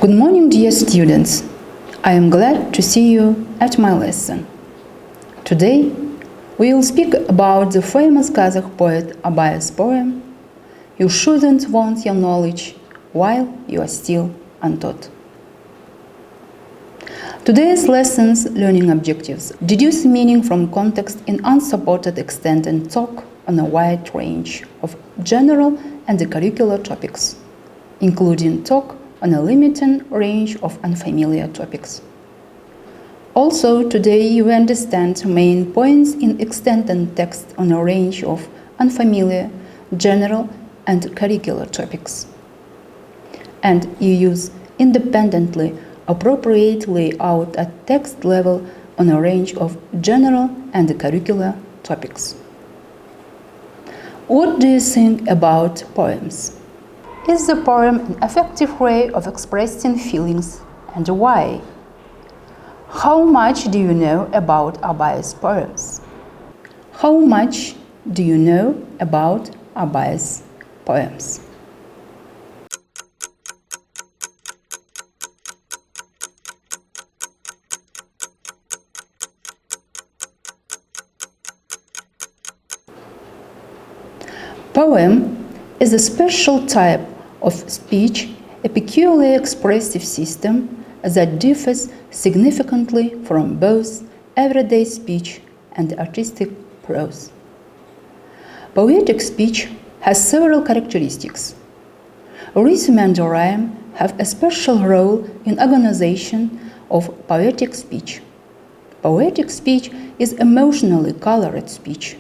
Good morning, dear students. I am glad to see you at my lesson. Today, we will speak about the famous Kazakh poet Abaya's poem, "You shouldn't want your knowledge while you are still untaught." Today's lesson's learning objectives deduce meaning from context in unsupported extent and talk on a wide range of general and curricular topics, including talk on a limited range of unfamiliar topics. Also, today you understand main points in extended text on a range of unfamiliar, general, and curricular topics. And you use independently appropriate layout at text level on a range of general and curricular topics. What do you think about poems? Is the poem an effective way of expressing feelings, and why? How much do you know about Abaya's poems? How much do you know about Abaya's poems? Poem is a special type of speech, a peculiarly expressive system that differs significantly from both everyday speech and artistic prose. Poetic speech has several characteristics. Rhythm and rhyme have a special role in organization of poetic speech. Poetic speech is emotionally colored speech.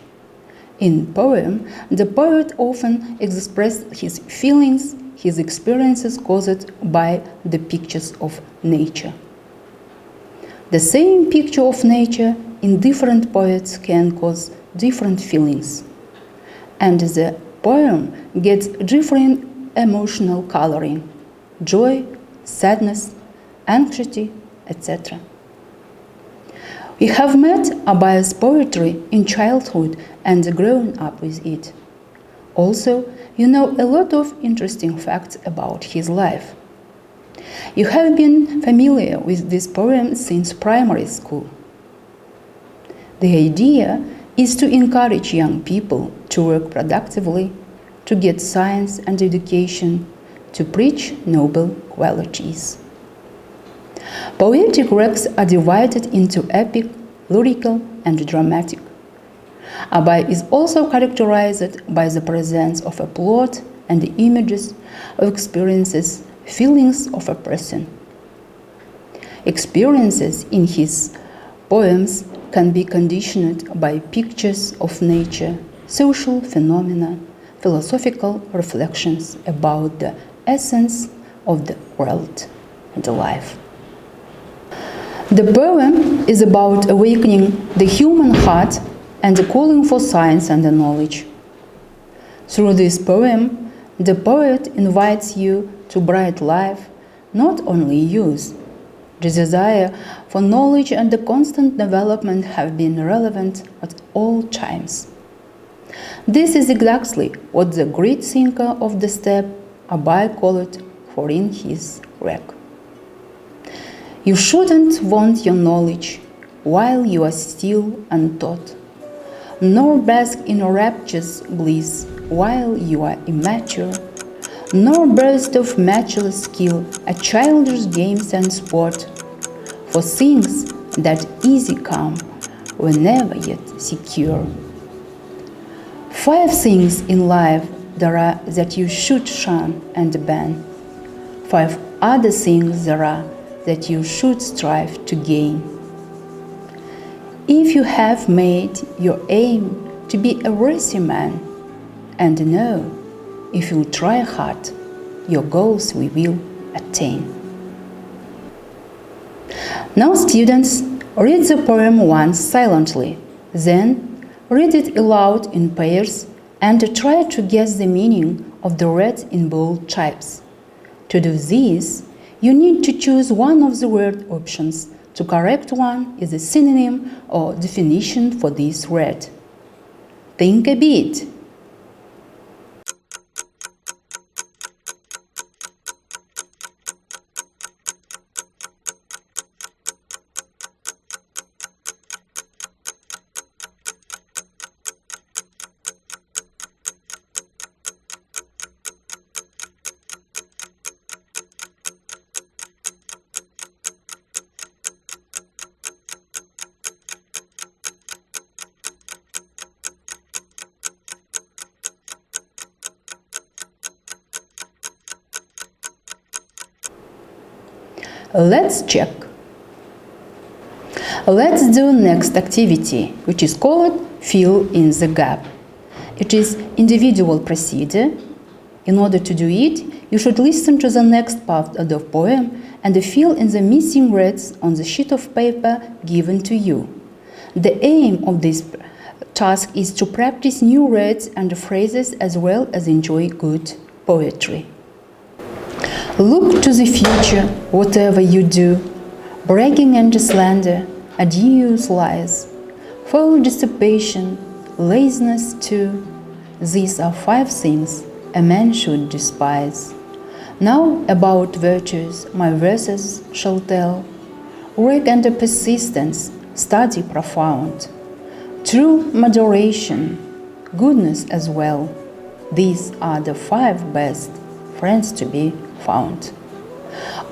In poem, the poet often expresses his feelings, his experiences caused by the pictures of nature. The same picture of nature in different poets can cause different feelings, and the poem gets different emotional coloring: joy, sadness, anxiety, etc. We have met Abaya's poetry in childhood and grown up with it. Also, you know a lot of interesting facts about his life. You have been familiar with this poem since primary school. The idea is to encourage young people to work productively, to get science and education, to preach noble qualities. Poetic works are divided into epic, lyrical, and dramatic. Abaya is also characterized by the presence of a plot and the images of experiences, feelings of a person. Experiences in his poems can be conditioned by pictures of nature, social phenomena, philosophical reflections about the essence of the world and life. The poem is about awakening the human heart and calling for science and knowledge. Through this poem, the poet invites you to bright life, not only youth. The desire for knowledge and the constant development have been relevant at all times. This is exactly what the great thinker of the steppe, Abaya, called for in his work. You shouldn't want your knowledge while you are still untaught, nor bask in rapturous bliss while you are immature, nor boast of matchless skill at childish games and sport, for things that easy come were never yet secure. 5 things in life there are that you should shun and ban. 5 other things there are that you should strive to gain. If you have made your aim to be a worthy man, and know, if you try hard, your goals we will attain. Now, students, read the poem once silently, then read it aloud in pairs and try to guess the meaning of the words in bold types. To do this, you need to choose one of the word options. To correct one is a synonym or definition for this word. Think a bit. Let's check. Let's do next activity, which is called fill in the gap. It is individual procedure. In order to do it, you should listen to the next part of the poem and fill in the missing words on the sheet of paper given to you. The aim of this task is to practice new words and phrases as well as enjoy good poetry. Look to the future, whatever you do, bragging and slander, adieux lies, foul dissipation, laziness too. These are 5 things a man should despise. Now about virtues my verses shall tell, work and persistence, study profound, true moderation, goodness as well. These are the 5 best friends to be found.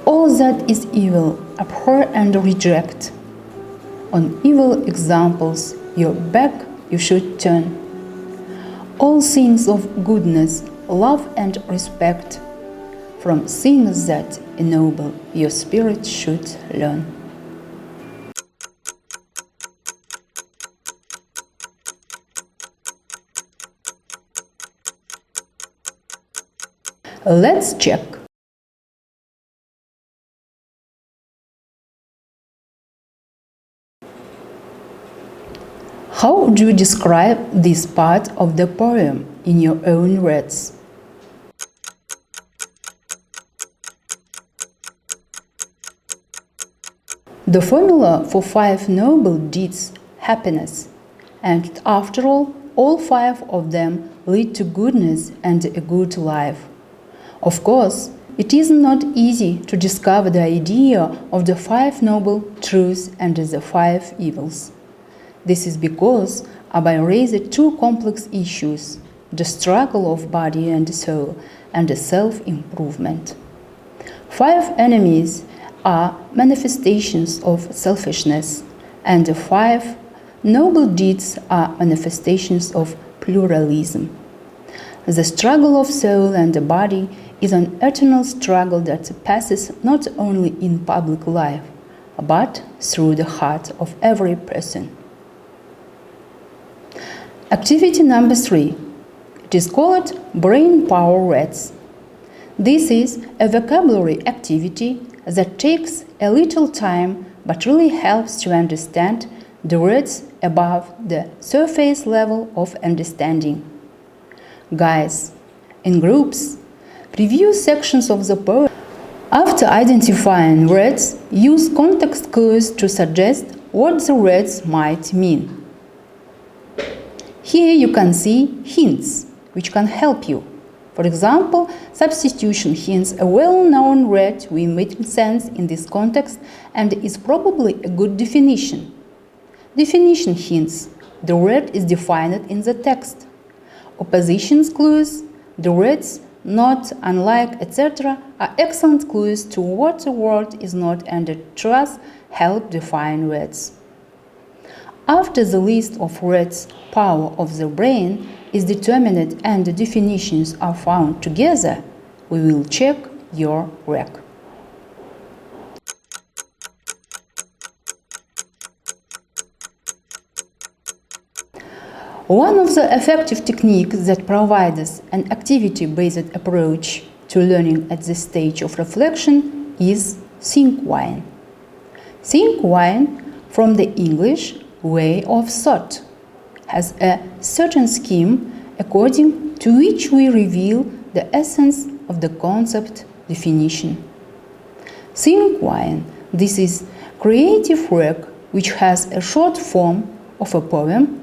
All that is evil, abhor and reject. On evil examples your back you should turn. All things of goodness, love and respect, from things that ennoble your spirit should learn. Let's check. How would you describe this part of the poem in your own words? The formula for 5 noble deeds, happiness, and after all 5 of them lead to goodness and a good life. Of course, it is not easy to discover the idea of the 5 noble truths and the 5 evils. This is because Abhay raised 2 complex issues, the struggle of body and soul and the self-improvement. 5 enemies are manifestations of selfishness, and the 5 noble deeds are manifestations of pluralism. The struggle of soul and the body is an eternal struggle that passes not only in public life, but through the heart of every person. Activity number 3. It is called Brain Power Words. This is a vocabulary activity that takes a little time but really helps to understand the words above the surface level of understanding. Guys, in groups, review sections of the poem. After identifying words, use context clues to suggest what the words might mean. Here you can see hints, which can help you. For example, substitution hints a well-known word with making sense in this context and is probably a good definition. Definition hints, the word is defined in the text. Oppositions clues, the words not, unlike, etc. are excellent clues to what the word is not and thus help define words. After the list of words power of the brain is determined and the definitions are found together, we will check your work. One of the effective techniques that provides an activity-based approach to learning at this stage of reflection is think-wine. Think-wine, from the English way of thought, has a certain scheme according to which we reveal the essence of the concept definition. Think-wine, this is creative work which has a short form of a poem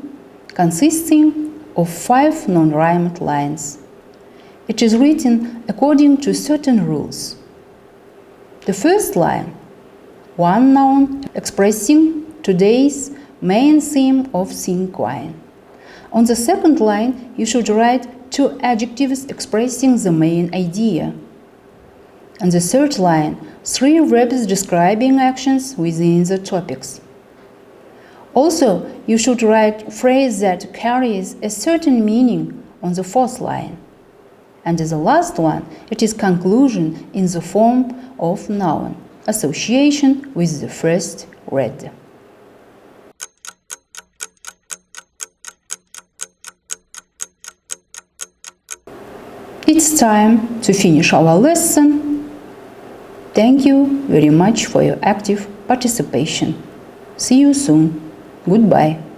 consisting of 5 non-rhymed lines. It is written according to certain rules. The first line, one noun expressing today's main theme of think-wine. On the second line, you should write 2 adjectives expressing the main idea. On the third line, 3 verbs describing actions within the topics. Also, you should write a phrase that carries a certain meaning on the fourth line. And the last one, it is conclusion in the form of noun. association with the first read. It's time to finish our lesson. Thank you very much for your active participation. See you soon. Goodbye.